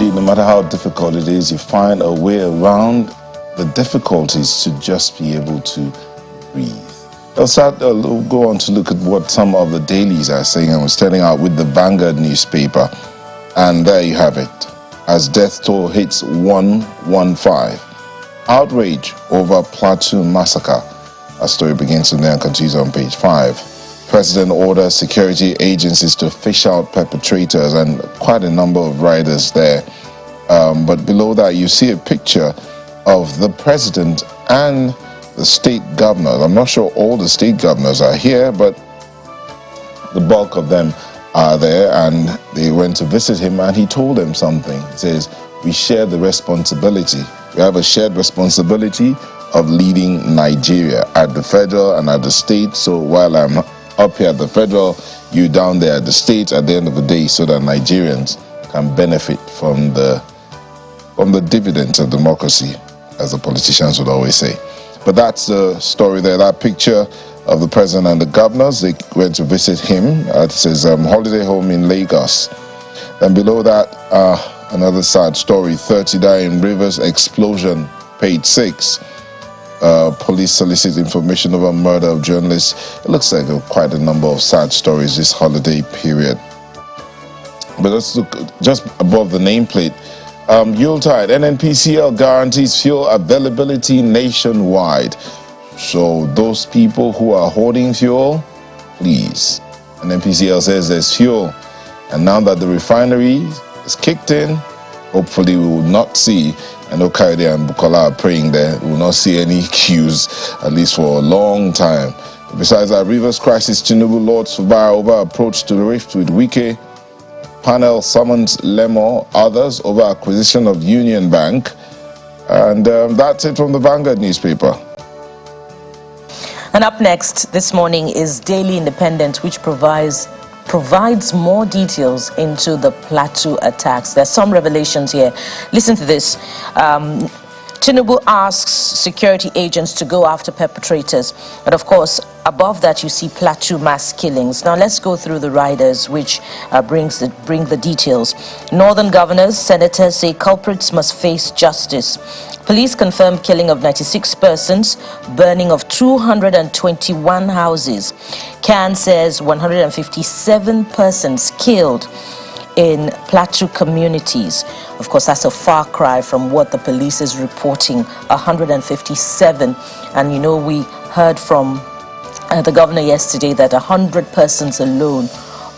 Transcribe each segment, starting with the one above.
indeed, no matter how difficult it is, you find a way around the difficulties to just be able to breathe. We'll go on to look at what some of the dailies are saying. I was starting out with the Vanguard newspaper, and there you have it. As death toll hits 115. Outrage over Plateau massacre. Our story begins from there and continues on page 5. President orders security agencies to fish out perpetrators, and quite a number of riders there. But below that, you see a picture of the president and the state governors. I'm not sure all the state governors are here, but the bulk of them are there, and they went to visit him, and he told them something. He says, we share the responsibility. We have a shared responsibility of leading Nigeria at the federal and at the state. So while I'm up here at the federal, you down there at the state at the end of the day, so that Nigerians can benefit from the dividends of democracy, as the politicians would always say. But that's the story there. That picture of the president and the governors, they went to visit him. It says holiday home in Lagos. And below that, another sad story, 30 die in Rivers explosion, page 6. Police solicit information over murder of journalists. It looks like quite a number of sad stories this holiday period. But let's look just above the nameplate. Yuletide, NNPCL guarantees fuel availability nationwide. So those people who are hoarding fuel, please. NNPCL says there's fuel. And now that the refinery is kicked in, hopefully we will not see, I know Kaide and Bukola are praying there, we will not see any queues, at least for a long time. Besides that, Rivers crisis, Tinubu Lords Fubara over approach to the rift with Wike. Panel summons Lemo, others over acquisition of Union Bank. And that's it from the Vanguard newspaper. And up next this morning is Daily Independent, which provides more details into the Plateau attacks. There's some revelations here. Listen to this. Tinubu asks security agents to go after perpetrators. But of course, above that, you see Plateau mass killings. Now let's go through the riders, which bring the details. Northern governors, senators say culprits must face justice. Police confirm killing of 96 persons, burning of 221 houses. CAN says 157 persons killed in Plateau communities. Of course, that's a far cry from what the police is reporting, 157. And you know, we heard from the governor yesterday that 100 persons alone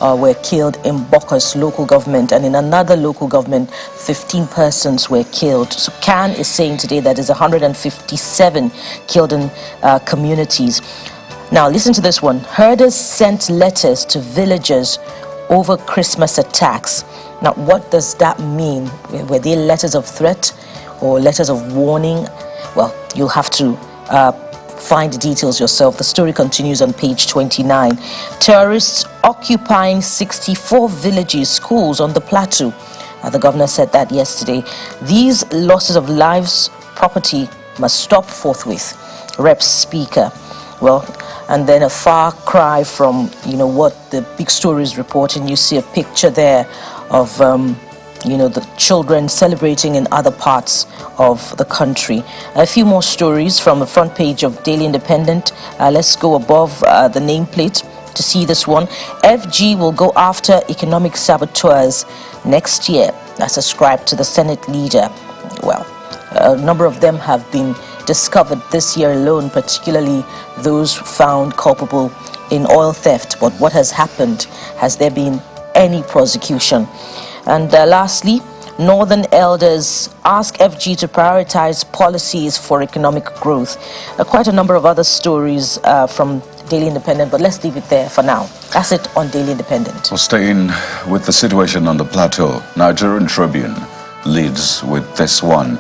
were killed in Bokkos local government, and in another local government 15 persons were killed. So CAN is saying today that there's 157 killed in communities. Now listen to this one. Herders sent letters to villagers over Christmas attacks. Now what does that mean? Were they letters of threat or letters of warning? Well, you'll have to find the details yourself. The story continues on page 29. Terrorists occupying 64 villages, schools on the Plateau. The governor said that yesterday. These losses of lives, property must stop forthwith. Rep Speaker. Well, and then a far cry from, you know, what the big story is reporting. You see a picture there of the children celebrating in other parts of the country. A few more stories from the front page of Daily Independent. Let's go above the nameplate to see this one. FG will go after economic saboteurs next year. That's ascribed to the Senate leader. Well, a number of them have been discovered this year alone, particularly those found culpable in oil theft. But what has happened? Has there been any prosecution? And lastly, Northern elders ask FG to prioritize policies for economic growth. Quite a number of other stories from Daily Independent, but let's leave it there for now. That's it on Daily Independent. Well, staying with the situation on the Plateau, Nigerian Tribune leads with this one.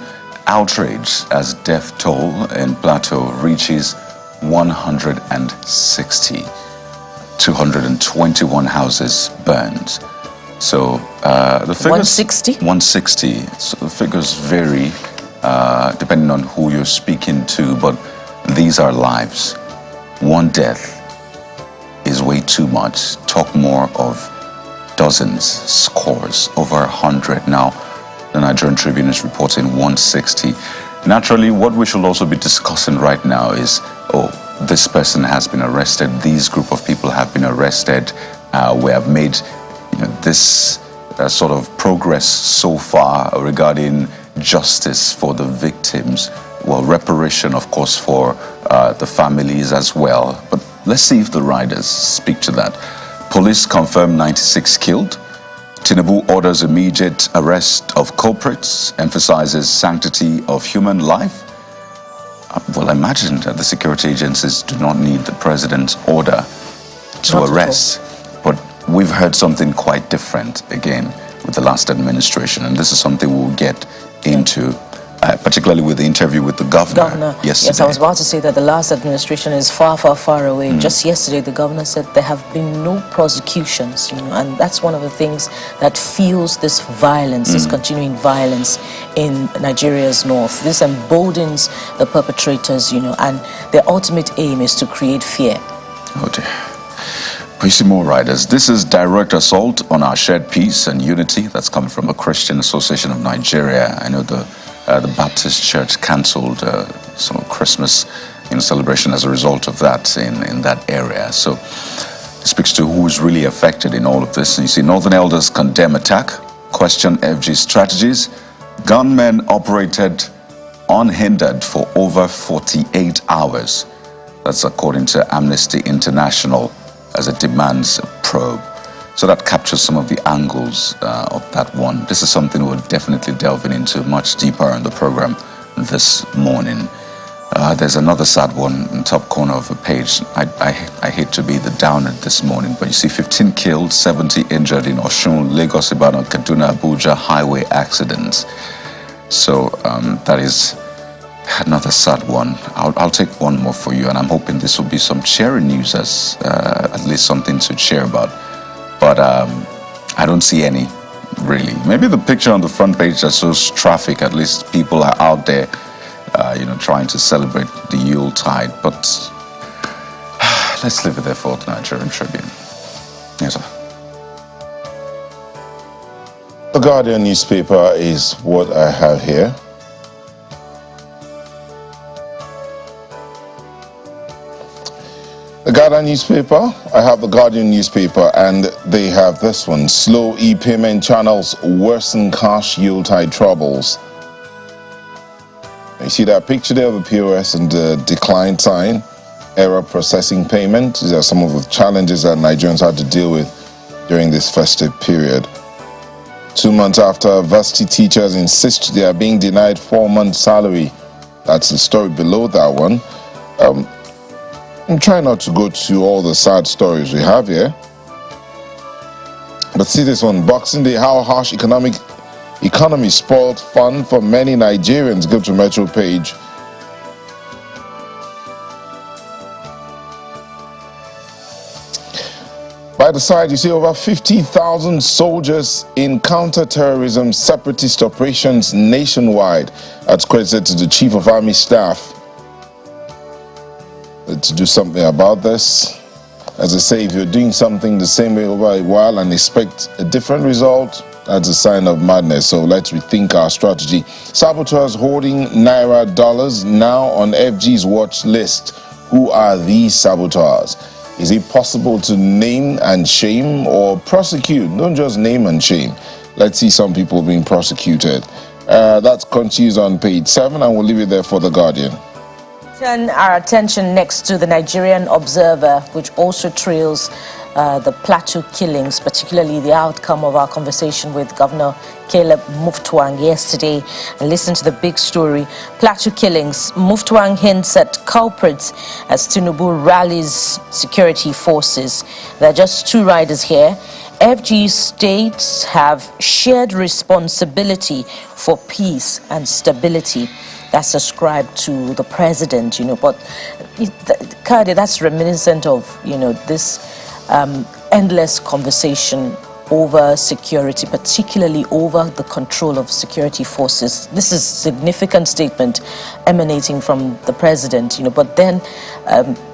Outrage as death toll in Plateau reaches 160. 221 houses burned. So the figures 160. So the figures vary depending on who you're speaking to, but these are lives. One death is way too much. Talk more of dozens, scores, over 100. Now, The Nigerian Tribune is reporting 160. Naturally, what we should also be discussing right now is, oh, this person has been arrested, these group of people have been arrested, we have made this sort of progress so far regarding justice for the victims, well, reparation, of course, for the families as well. But let's see if the riders speak to that. Police confirm 96 killed. Tinubu orders immediate arrest of culprits, emphasizes sanctity of human life. Well, I imagine that the security agencies do not need the president's order to arrest. But we've heard something quite different again with the last administration, and this is something we'll get into, particularly with the interview with the governor yesterday. Yes, I was about to say that the last administration is far, far, far away. Just yesterday, the governor said there have been no prosecutions, and that's one of the things that fuels this violence, this continuing violence in Nigeria's north. This emboldens the perpetrators, and their ultimate aim is to create fear. Oh dear. We see more riders. This is direct assault on our shared peace and unity. That's coming from a Christian Association of Nigeria. I know the Baptist Church cancelled some Christmas celebration as a result of that in that area. So it speaks to who is really affected in all of this. And you see, Northern elders condemn attack, question FG strategies. Gunmen operated unhindered for over 48 hours. That's according to Amnesty International, as it demands a probe. So that captures some of the angles of that one. This is something we're definitely delving into much deeper in the program this morning. There's another sad one in the top corner of the page. I hate to be the downer this morning, but you see 15 killed, 70 injured in Osun, Lagos, Ibadan, Kaduna, Abuja highway accidents. So that is another sad one. I'll take one more for you, and I'm hoping this will be some cheering news, as at least something to cheer about. But I don't see any, really. Maybe the picture on the front page that shows traffic, at least people are out there, trying to celebrate the Yuletide. But let's leave it there for the Nigerian Tribune. Yes, sir. The Guardian newspaper is what I have here. The Guardian newspaper, I have the Guardian newspaper, and they have this one: slow e-payment channels worsen cash Yuletide troubles. You see that picture there of the POS and the decline sign, error processing payment. These are some of the challenges that Nigerians had to deal with during this festive period. 2 months after, varsity teachers insist they are being denied 4 months' salary. That's the story below that one. I'm trying not to go to all the sad stories we have here. But see this one: Boxing Day, how harsh economy spoiled fun for many Nigerians. Go to Metro page. By the side, you see over 50,000 soldiers in counter-terrorism separatist operations nationwide. That's credited to the Chief of Army Staff. To do something about this. As I say, if you're doing something the same way over a while and expect a different result, that's a sign of madness. So let's rethink our strategy. Saboteurs hoarding Naira dollars now on FG's watch list. Who are these saboteurs? Is it possible to name and shame or prosecute? Don't just name and shame. Let's see some people being prosecuted. That's continues on page 7, and we'll leave it there for the Guardian. Turn our attention next to the Nigerian Observer, which also trails the Plateau killings, particularly the outcome of our conversation with Governor Caleb Mutfwang yesterday. And listen to the big story. Plateau killings. Mutfwang hints at culprits as Tinubu rallies security forces. There are just 2 riders here. FG states have shared responsibility for peace and stability. That's ascribed to the president, but Kade, that's reminiscent of, this endless conversation over security, particularly over the control of security forces. This is a significant statement emanating from the president, but then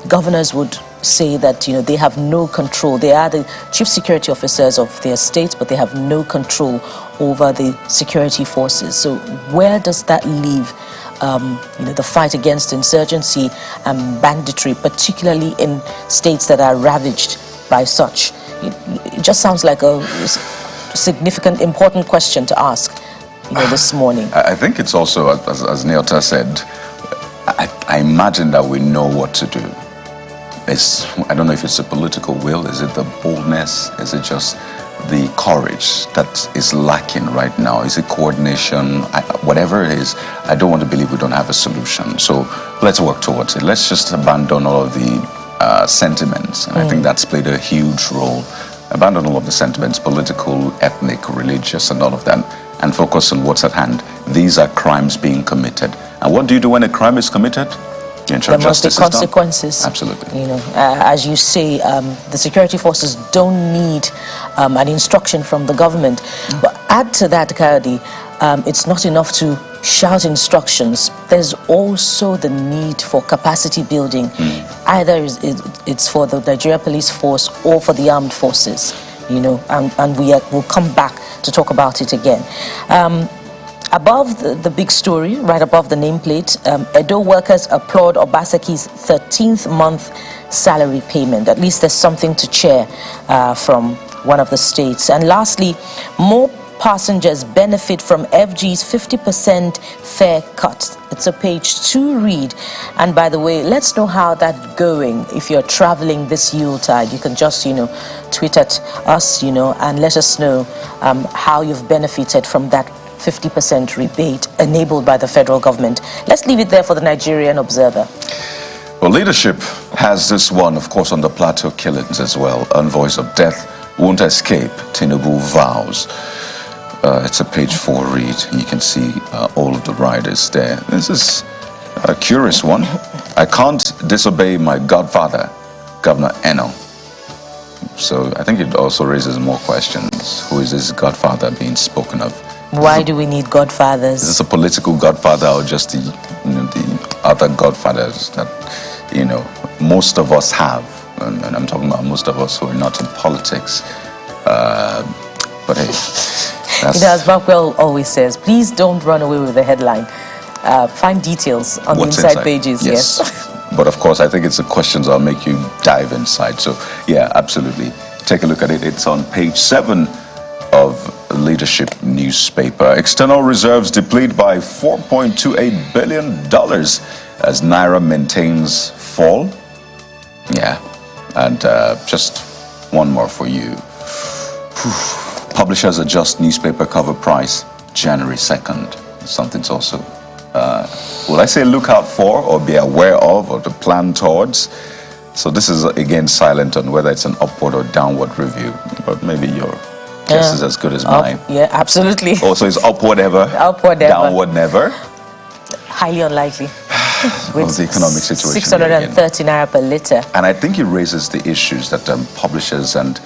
governors would say that, they have no control. They are the chief security officers of their states, but they have no control over the security forces. So where does that leave the fight against insurgency and banditry, particularly in states that are ravaged by such? It just sounds like a significant, important question to ask, this morning. I think it's also, as Neota said, I imagine that we know what to do. I don't know if it's the political will, is it the boldness, is it just the courage that is lacking right now? Is it coordination? Whatever it is, I don't want to believe we don't have a solution. So let's work towards it. Let's just abandon all of the sentiments. And I think that's played a huge role. Abandon all of the sentiments, political, ethnic, religious, and all of that, and focus on what's at hand. These are crimes being committed. And what do you do when a crime is committed? There must be consequences. Absolutely. As you say, the security forces don't need an instruction from the government. But add to that, Kayode, it's not enough to shout instructions. There's also the need for capacity building. Either it's for the Nigerian police force or for the armed forces. And we'll come back to talk about it again. Above the big story, right above the nameplate, Edo workers applaud Obaseki's 13th month salary payment. At least there's something to cheer from one of the states. And lastly, more passengers benefit from FG's 50% fare cut. It's a page 2 read. And by the way, let's know how that's going. If you're traveling this Yuletide, you can just, tweet at us, and let us know how you've benefited from that 50% rebate enabled by the federal government. Let's leave it there for the Nigerian Observer. Well, leadership has this one, of course, on the Plateau killings as well. Envoys of death won't escape, Tinubu vows. It's a page 4 read, and you can see all of the riders there. This is a curious one. I can't disobey my godfather, Governor Eno. So I think it also raises more questions. Who is this godfather being spoken of? Why do we need godfathers? Is this a political godfather or just the other godfathers that, most of us have? And I'm talking about most of us who are not in politics. But hey, as Bankwell always says, please don't run away with the headline. Find details on the inside pages. Yes. But of course, I think it's the questions that'll make you dive inside. So yeah, absolutely. Take a look at it. It's on page 7 of Leadership newspaper. External reserves deplete by $4.28 billion as Naira maintains fall. Yeah, and just one more for you. Publishers adjust newspaper cover price January 2nd. Something's also, will I say look out for or be aware of or to plan towards? So this is again silent on whether it's an upward or downward review, but maybe your guess is as good as mine. Yeah, absolutely. Also, it's upward ever, upward ever, downward never. Highly unlikely. With the economic situation, 630 naira per litre. And I think it raises the issues that publishers and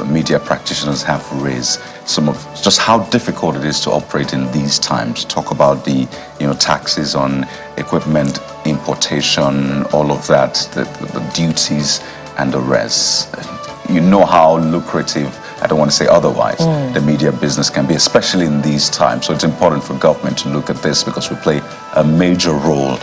media practitioners have raised. Some of just how difficult it is to operate in these times. Talk about the taxes on equipment, importation, all of that, the duties and the rest. You know how lucrative, I don't want to say otherwise, the media business can be, especially in these times. So it's important for government to look at this because we play a major role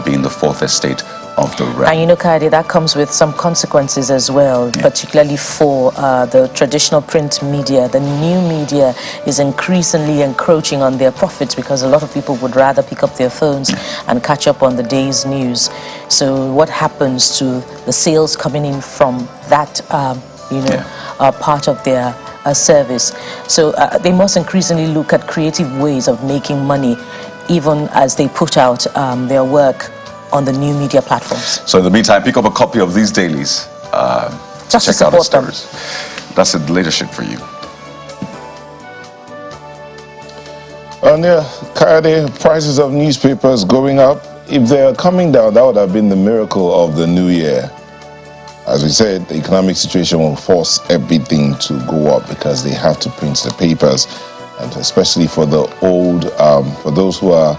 being the fourth estate of the realm. And Kayode, that comes with some consequences as well, particularly for the traditional print media. The new media is increasingly encroaching on their profits because a lot of people would rather pick up their phones and catch up on the day's news. So what happens to the sales coming in from that part of their service? So they must increasingly look at creative ways of making money, even as they put out their work on the new media platforms. So in the meantime, pick up a copy of these dailies. Just check to out the support them. stories. That's the leadership for you. Kayode, prices of newspapers going up. If they are coming down, that would have been the miracle of the new year. As we said, the economic situation will force everything to go up because they have to print the papers, and especially for the old, for those who are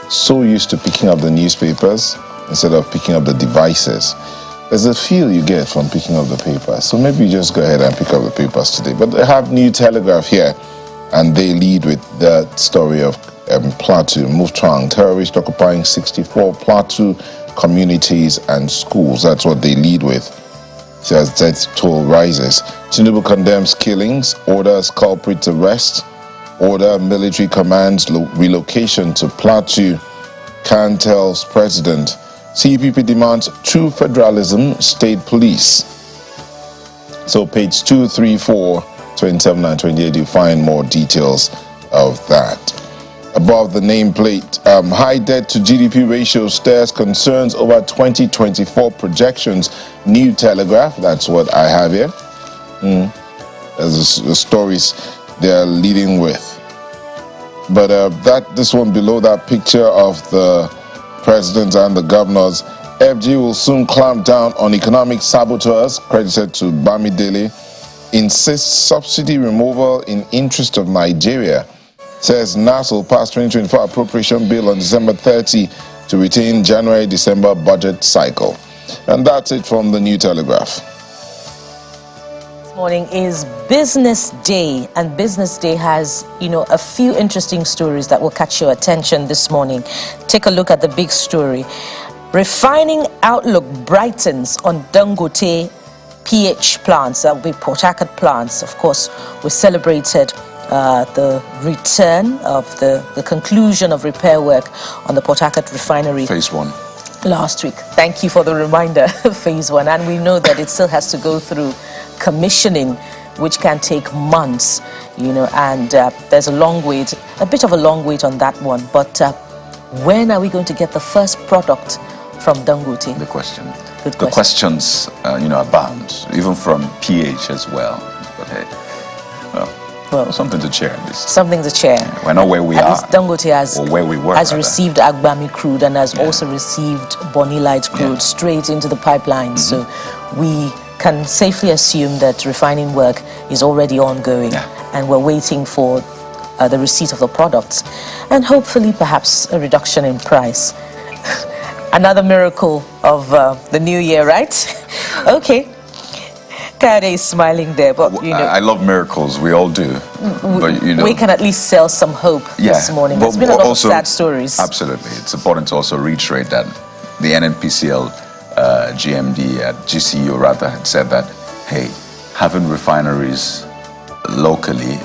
so used to picking up the newspapers instead of picking up the devices. There's a feel you get from picking up the papers. So maybe you just go ahead and pick up the papers today. But they have New Telegraph here, and they lead with the story of Plateau, Muftrang, terrorists occupying 64 Plateau communities and schools. That's what they lead with. So as death toll rises, Tinubu condemns killings, orders culprits arrest, order military commands relocation to Plateau. Khan tells president. CPP demands true federalism, state police. So page 2, 3, 4, 27 and 28, you find more details of that. Above the nameplate, high debt to GDP ratio stirs concerns over 2024 projections. New Telegraph, that's what I have here. There's the stories they're leading with. But this one below that picture of the president and the governors, FG will soon clamp down on economic saboteurs, credited to Bamidele, insists subsidy removal in interest of Nigeria, says NAS will pass 2024 appropriation bill on December 30 to retain January-December budget cycle. And that's it from the New Telegraph. This morning is Business Day, and Business Day has, a few interesting stories that will catch your attention this morning. Take a look at the big story. Refining outlook brightens on Dangote PH plants. That will be Port Harcourt plants. Of course, we celebrated the return of the conclusion of repair work on the Port Harcourt refinery. Phase 1. Last week. Thank you for the reminder, Phase 1. And we know that it still has to go through commissioning, which can take months, and there's a long wait, a bit of a long wait on that one. But when are we going to get the first product from Dangote? The question. Good the questions, abound, even from PH as well. But hey, well, something to share. Something to share. We're not where we At are. least Dangote has received Agbami crude and has also received Bonny Light crude straight into the pipeline. So we can safely assume that refining work is already ongoing, and we're waiting for the receipt of the products, and hopefully perhaps a reduction in price. Another miracle of the new year, right? Okay. Kade is smiling there, but I love miracles. We all do. But we can at least sell some hope this morning. There's been a lot of sad stories. Absolutely. It's important to also reiterate that the NNPCL GMD at GCU rather had said that, hey, having refineries locally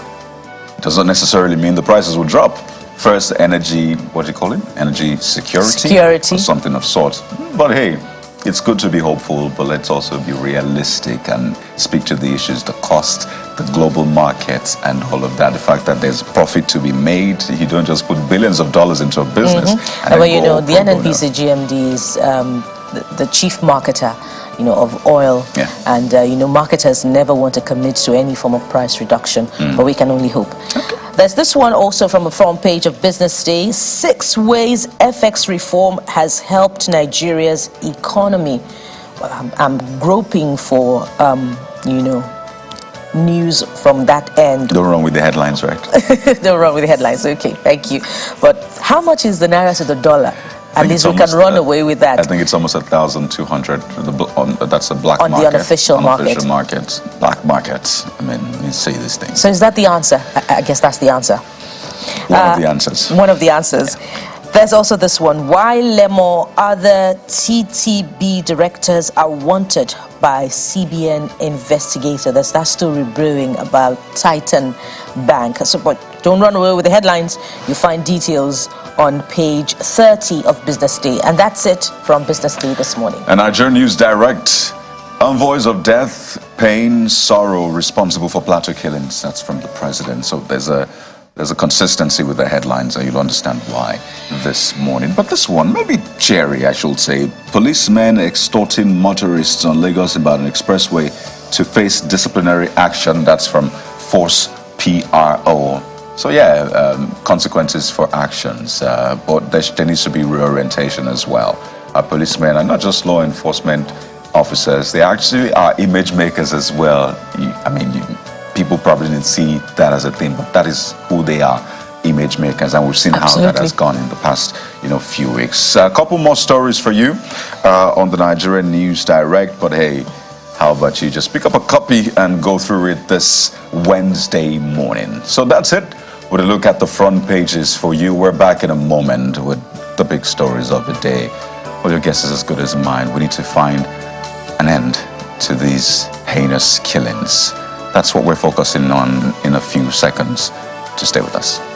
doesn't necessarily mean the prices will drop. First, energy, what do you call it? Energy security. Or something of sort. But hey, it's good to be hopeful, but let's also be realistic and speak to the issues, the cost, the global markets, and all of that. The fact that there's profit to be made. You don't just put billions of dollars into a business. Well, the NNPC GMD is the chief marketer, of oil, and marketers never want to commit to any form of price reduction, but we can only hope. There's this one also from a front page of Business Day. 6 ways FX reform has helped Nigeria's economy. Well, I'm groping for news from that end. Don't run with the headlines, right? Don't run with the headlines. Okay, thank you. But how much is the naira to the dollar? At least we can run away with that. I think it's almost 1,200. That's a black market. On the unofficial market. Black markets. I mean, you say these things. So is that the answer? I guess that's the answer. One of the answers. One of the answers. There's also this one. Why Lemo other TTB directors are wanted by CBN investigator. There's that story brewing about Titan Bank. So, but don't run away with the headlines. You find details on page 30 of Business Day. And that's it from Business Day this morning. And Nigerian News Direct. Envoys of death, pain, sorrow responsible for Plateau killings. That's from the president. So there's a consistency with the headlines, and you'll understand why this morning. But this one, maybe cherry, I should say. Policemen extorting motorists on Lagos-Ibadan Expressway to face disciplinary action. That's from Force PRO. So consequences for actions, but there needs to be reorientation as well. Our policemen are not just law enforcement officers. They actually are image makers as well. People probably didn't see that as a thing, but that is who they are, image makers, and we've seen how that has gone in the past, few weeks. A couple more stories for you on the Nigerian News Direct, but hey, how about you just pick up a copy and go through it this Wednesday morning. So that's it with a look at the front pages for you. We're back in a moment with the big stories of the day. Well, your guess is as good as mine. We need to find an end to these heinous killings. That's what we're focusing on in a few seconds. Just stay with us.